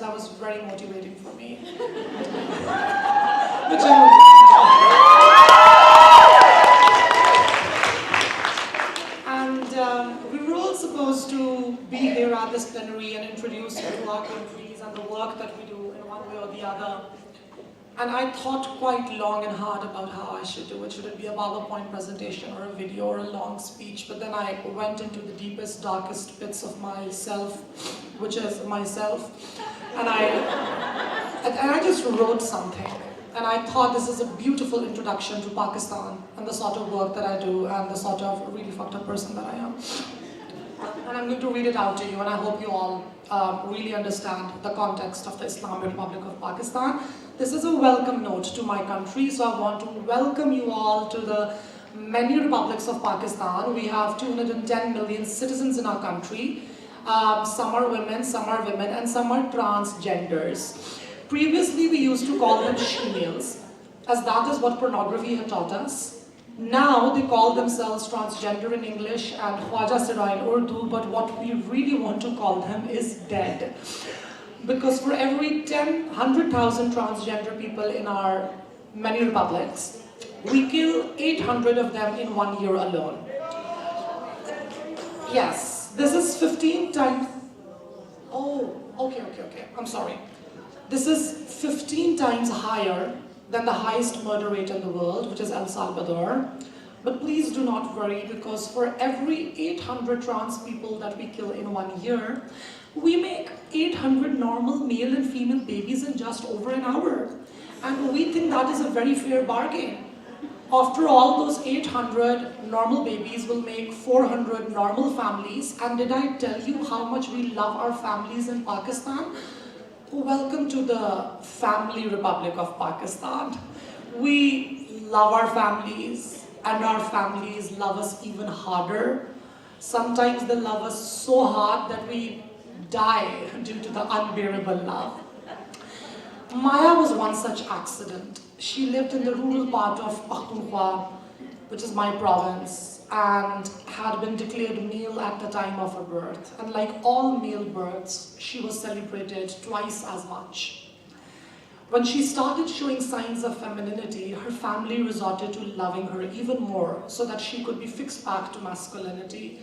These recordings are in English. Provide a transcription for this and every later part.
that was very motivating for me. We were all supposed to be here at this plenary and introduce you to our countries and the work that we do in one way or the other. And I thought quite long and hard about how I should do it. Should it be a PowerPoint presentation or a video or a long speech? But then I went into the deepest, darkest pits of myself, which is myself. And I just wrote something. And I thought this is a beautiful introduction to Pakistan and the sort of work that I do and the sort of really fucked up person that I am. And I'm going to read it out to you, and I hope you all really understand the context of the Islamic Republic of Pakistan. This is a welcome note to my country, so I want to welcome you all to the many republics of Pakistan. We have 210 million citizens in our country. Some are women, and some are transgenders. Previously, we used to call them she-males, as that is what pornography had taught us. Now, they call themselves transgender in English and Khwaja Sira in Urdu, but what we really want to call them is dead. Because for every 100,000 transgender people in our many republics, we kill 800 of them in 1 year alone. Yes, this is 15 times... Oh, okay, I'm sorry. This is 15 times higher than the highest murder rate in the world, which is El Salvador. But please do not worry, because for every 800 trans people that we kill in 1 year, we make 800 normal male and female babies in just over an hour. And we think that is a very fair bargain. After all, those 800 normal babies will make 400 normal families. And did I tell you how much we love our families in Pakistan? Welcome to the Family Republic of Pakistan. We love our families, and our families love us even harder. Sometimes they love us so hard that we die due to the unbearable love. Maya was one such accident. She lived in the rural part of Pakhtunkhwa, which is my province, and had been declared male at the time of her birth. And like all male births, she was celebrated twice as much. When she started showing signs of femininity, her family resorted to loving her even more so that she could be fixed back to masculinity.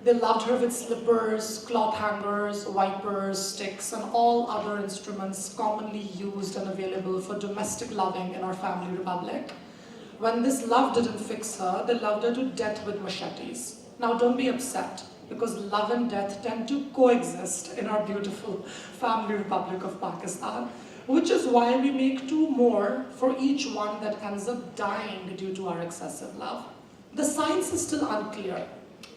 They loved her with slippers, cloth hangers, wipers, sticks, and all other instruments commonly used and available for domestic loving in our family republic. When this love didn't fix her, they loved her to death with machetes. Now don't be upset, because love and death tend to coexist in our beautiful family republic of Pakistan, which is why we make 2 more for each one that ends up dying due to our excessive love. The science is still unclear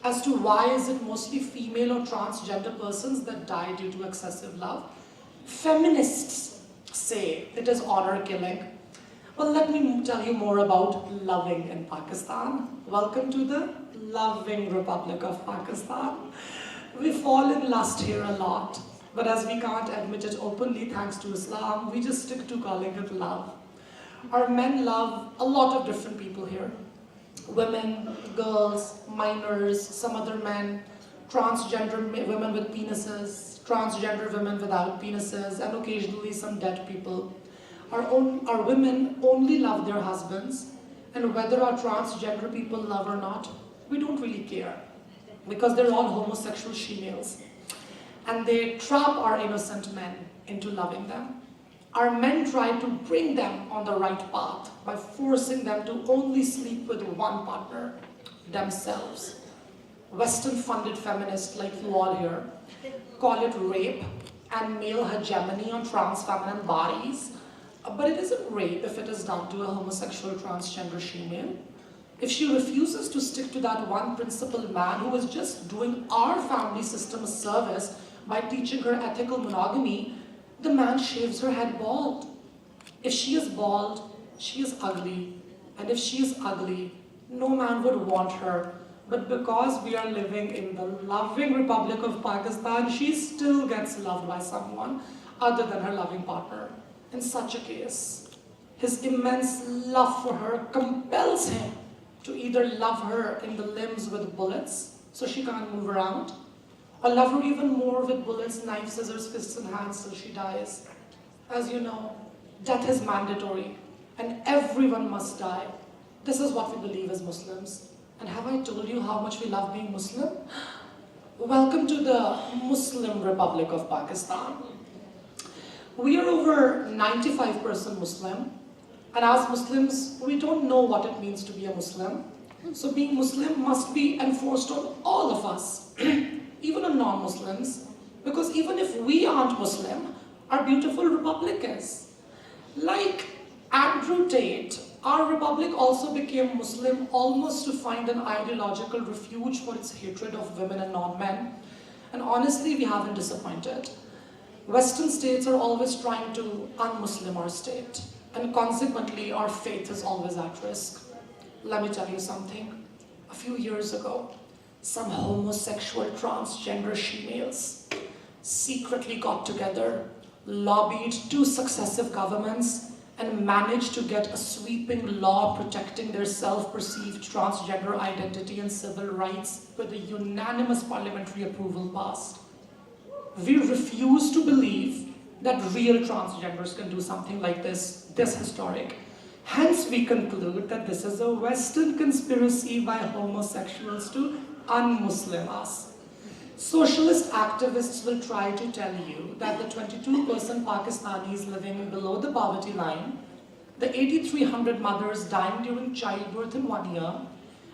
as to why is it mostly female or transgender persons that die due to excessive love. Feminists say it is honor killing. Well, let me tell you more about loving in Pakistan. Welcome to the loving Republic of Pakistan. We fall in lust here a lot, but as we can't admit it openly thanks to Islam, we just stick to calling it love. Our men love a lot of different people here. Women, girls, minors, some other men, transgender women with penises, transgender women without penises, and occasionally some dead people. Our women only love their husbands, and whether our transgender people love or not, we don't really care, because they're all homosexual she-males. And they trap our innocent men into loving them. Our men try to bring them on the right path by forcing them to only sleep with one partner, themselves. Western-funded feminists like you all here call it rape and male hegemony on trans feminine bodies. But it isn't rape if it is done to a homosexual transgender she-male. If she refuses to stick to that one principled man who is just doing our family system a service by teaching her ethical monogamy, the man shaves her head bald. If she is bald, she is ugly. And if she is ugly, no man would want her. But because we are living in the loving Republic of Pakistan, she still gets loved by someone other than her loving partner. In such a case, his immense love for her compels him to either love her in the limbs with bullets, so she can't move around, or love her even more with bullets, knives, scissors, fists, and hands till she dies. As you know, death is mandatory, and everyone must die. This is what we believe as Muslims. And have I told you how much we love being Muslim? Welcome to the Muslim Republic of Pakistan. We are over 95% Muslim, and as Muslims, we don't know what it means to be a Muslim. So being Muslim must be enforced on all of us, even on non-Muslims, because even if we aren't Muslim, our beautiful republic is. Like Andrew Tate, our republic also became Muslim almost to find an ideological refuge for its hatred of women and non-men. And honestly, we haven't disappointed. Western states are always trying to un-Muslim our state, and consequently, our faith is always at risk. Let me tell you something. A few years ago, some homosexual transgender she-males secretly got together, lobbied 2 successive governments, and managed to get a sweeping law protecting their self-perceived transgender identity and civil rights with a unanimous parliamentary approval passed. We refuse to believe that real transgenders can do something like this historic. Hence, we conclude that this is a Western conspiracy by homosexuals to un-Muslim us. Socialist activists will try to tell you that the 22% Pakistanis living below the poverty line, the 8,300 mothers dying during childbirth in 1 year,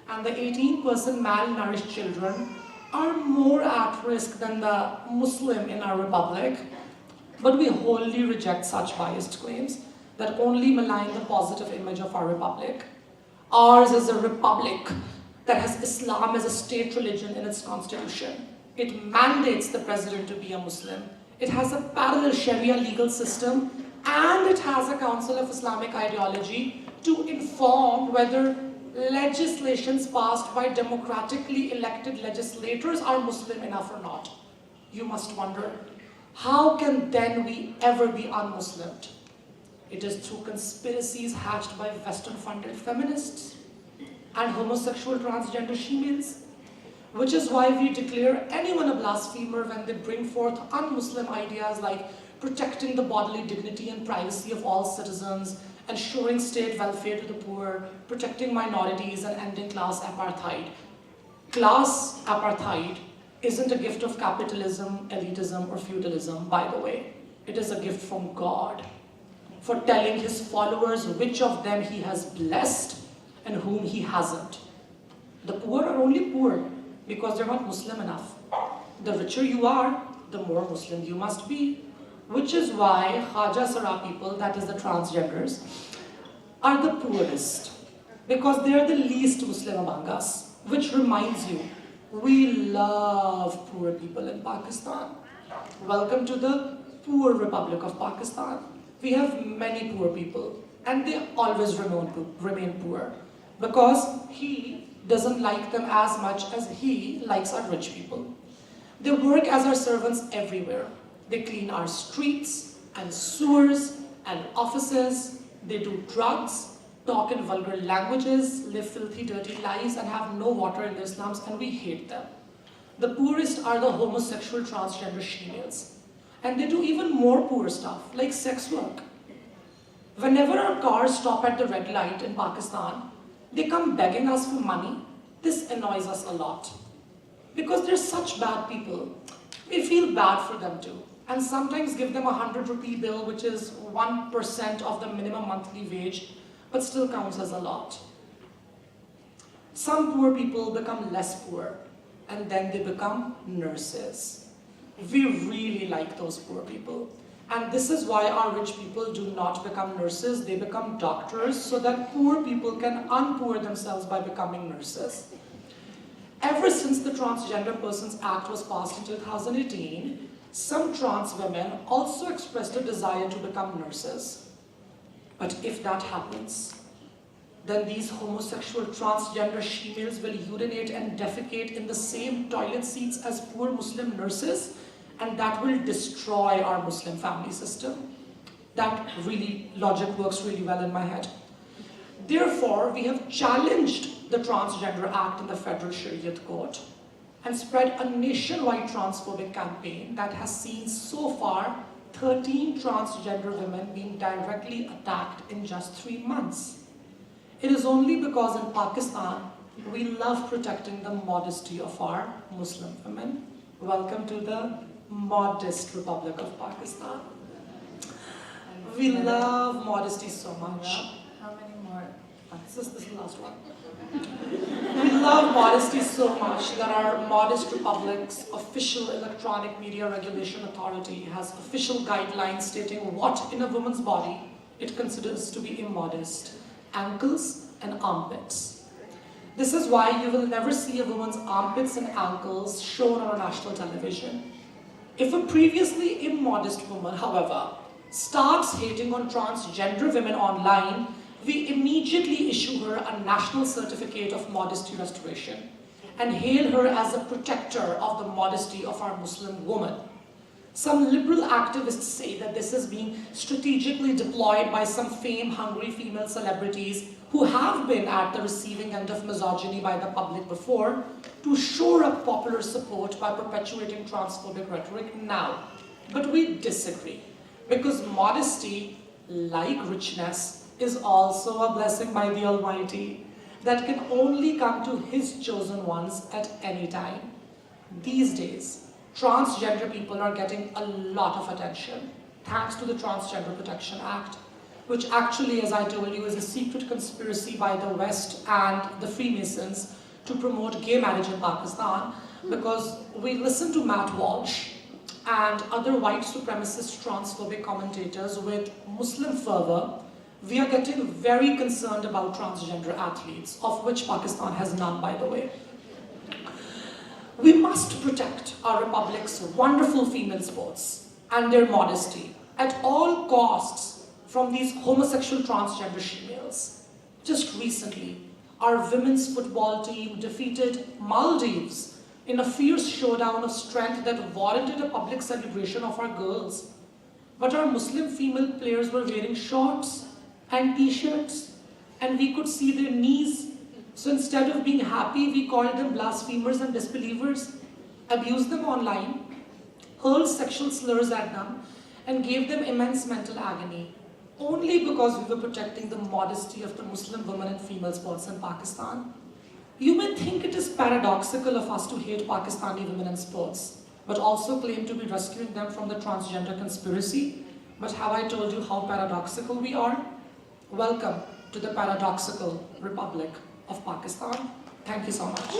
and the 18% malnourished children are more at risk than the Muslim in our republic. But we wholly reject such biased claims that only malign the positive image of our republic. Ours is a republic that has Islam as a state religion in its constitution. It mandates the president to be a Muslim. It has a parallel Sharia legal system, and it has a Council of Islamic Ideology to inform whether legislations passed by democratically elected legislators are Muslim enough or not. You must wonder, how can then we ever be un-Muslimed? It is through conspiracies hatched by Western-funded feminists and homosexual transgender she-males, which is why we declare anyone a blasphemer when they bring forth un-Muslim ideas like protecting the bodily dignity and privacy of all citizens, ensuring state welfare to the poor, protecting minorities, and ending class apartheid. Class apartheid isn't a gift of capitalism, elitism, or feudalism, by the way. It is a gift from God for telling his followers which of them he has blessed and whom he hasn't. The poor are only poor because they're not Muslim enough. The richer you are, the more Muslim you must be. Which is why Khaja Sara people, that is the transgenders, are the poorest, because they are the least Muslim among us. Which reminds you, we love poor people in Pakistan. Welcome to the poor Republic of Pakistan. We have many poor people, and they always remain poor, because he doesn't like them as much as he likes our rich people. They work as our servants everywhere. They clean our streets and sewers and offices. They do drugs, talk in vulgar languages, live filthy, dirty lives, and have no water in their slums, and we hate them. The poorest are the homosexual transgender she-males. And they do even more poor stuff, like sex work. Whenever our cars stop at the red light in Pakistan, they come begging us for money. This annoys us a lot. Because they're such bad people, we feel bad for them too. And sometimes give them a 100-rupee bill, which is 1% of the minimum monthly wage, but still counts as a lot. Some poor people become less poor, and then they become nurses. We really like those poor people. And this is why our rich people do not become nurses, they become doctors, so that poor people can unpoor themselves by becoming nurses. Ever since the Transgender Persons Act was passed in 2018, some trans women also expressed a desire to become nurses. But if that happens, then these homosexual transgender she-males will urinate and defecate in the same toilet seats as poor Muslim nurses, and that will destroy our Muslim family system. That logic works really well in my head. Therefore, we have challenged the Transgender Act in the Federal Shariat Court. and spread a nationwide transphobic campaign that has seen so far 13 transgender women being directly attacked in just 3 months. It is only because in Pakistan, we love protecting the modesty of our Muslim women. Welcome to the modest Republic of Pakistan. We love modesty so much. How many more? This is the last one. We love modesty so much that our Modest Republic's official electronic media regulation authority has official guidelines stating what in a woman's body it considers to be immodest: ankles and armpits. This is why you will never see a woman's armpits and ankles shown on national television. If a previously immodest woman, however, starts hating on transgender women online, we immediately issue her a national certificate of modesty restoration and hail her as a protector of the modesty of our Muslim woman. Some liberal activists say that this is being strategically deployed by some fame-hungry female celebrities who have been at the receiving end of misogyny by the public before to shore up popular support by perpetuating transphobic rhetoric now. But we disagree, because modesty, like richness, is also a blessing by the Almighty that can only come to His chosen ones at any time. These days, transgender people are getting a lot of attention thanks to the Transgender Protection Act, which actually, as I told you, is a secret conspiracy by the West and the Freemasons to promote gay marriage in Pakistan, because we listen to Matt Walsh and other white supremacist transphobic commentators with Muslim fervor. We are getting very concerned about transgender athletes, of which Pakistan has none, by the way. We must protect our republic's wonderful female sports and their modesty at all costs from these homosexual transgender she-males. Just recently, our women's football team defeated Maldives in a fierce showdown of strength that warranted a public celebration of our girls. But our Muslim female players were wearing shorts and t-shirts, and we could see their knees. So instead of being happy, we called them blasphemers and disbelievers, abused them online, hurled sexual slurs at them, and gave them immense mental agony, only because we were protecting the modesty of the Muslim women in female sports in Pakistan. You may think it is paradoxical of us to hate Pakistani women in sports, but also claim to be rescuing them from the transgender conspiracy. But have I told you how paradoxical we are? Welcome to the Paradoxical Republic of Pakistan. Thank you so much.